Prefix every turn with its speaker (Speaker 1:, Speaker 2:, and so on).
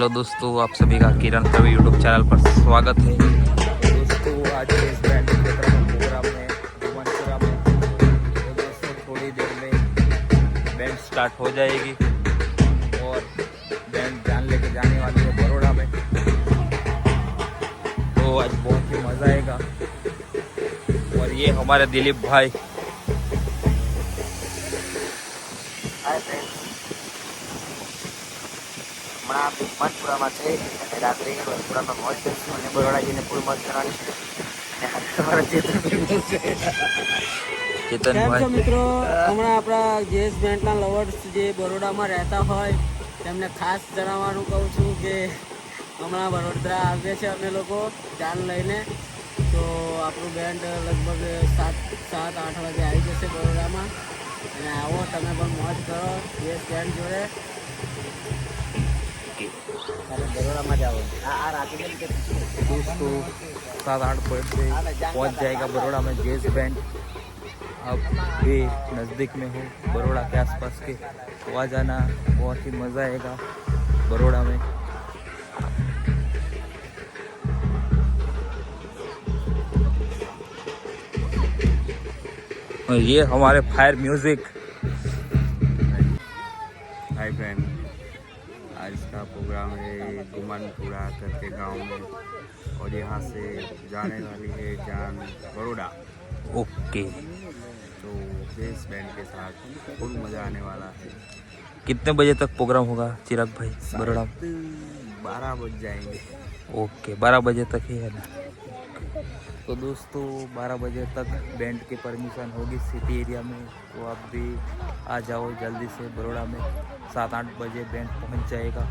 Speaker 1: Hello दोस्तों, आप सभी का किरण प्रवी यूट्यूब चैनल पर स्वागत है। तो दोस्तों, आज इस बैंड के प्रोग्राम में जुमनपुरा में तो दोस्तों थोड़ी देर में बैंड स्टार्ट हो जाएगी और बैंड जान लेके जाने वाली है बड़ौदा में। तो आज बहुत ही मज़ा आएगा। और ये हमारे दिलीप भाई।
Speaker 2: હમણાં વિમાનપુરામાં છે અને રાત્રે વિમાનપુરામાં મોજ કરીશું અને બરોડા જઈને ફૂલ મોજ કરવાની છે અને તમારા
Speaker 1: ચેતન
Speaker 3: કેમ છો
Speaker 1: ભાઈ,
Speaker 3: મિત્રો? હમણાં આપણા જેએસ બેન્ડના લવર્સ જે બરોડામાં રહેતા હોય તેમને ખાસ જણાવવાનું કહું છું કે હમણાં વડોદરા આવીએ છીએ અમે લોકો જાન લઈને। તો આપણું બેન્ડ લગભગ 7-8 વાગે આવી જશે બરોડામાં અને આવો તમે પણ મોજ કરો જેએસ બેન્ડ જોડે।
Speaker 2: બરોડામાં જ આવો। આ રાતે
Speaker 1: दोस्तों 7-8 बजे पहुंच जाएगा बड़ौदा में जैज बैंड। अब भी नज़दीक में हो बड़ौदा के आसपास के, तो आ जाना, बहुत ही मज़ा आएगा बड़ौदा में। और ये हमारे फायर म्यूजिक।
Speaker 4: हाय फ्रेंड, आज का प्रोग्राम है गुमानपुरा करके गांव में और यहाँ से जाने वाली है जान बड़ौदा।
Speaker 1: ओके,
Speaker 4: तो बेस बैंड के साथ फुल मज़ा आने वाला है।
Speaker 1: कितने बजे तक प्रोग्राम होगा चिराग भाई बड़ौदा में?
Speaker 4: 12 बज जाएंगे।
Speaker 1: ओके, 12 बजे तक ही है ना। तो दोस्तों 12 बजे तक बैंड की परमिशन होगी सिटी एरिया में, तो आप भी आ जाओ जल्दी से बड़ौदा में। 7-8 बजे बैंड पहुंच जाएगा।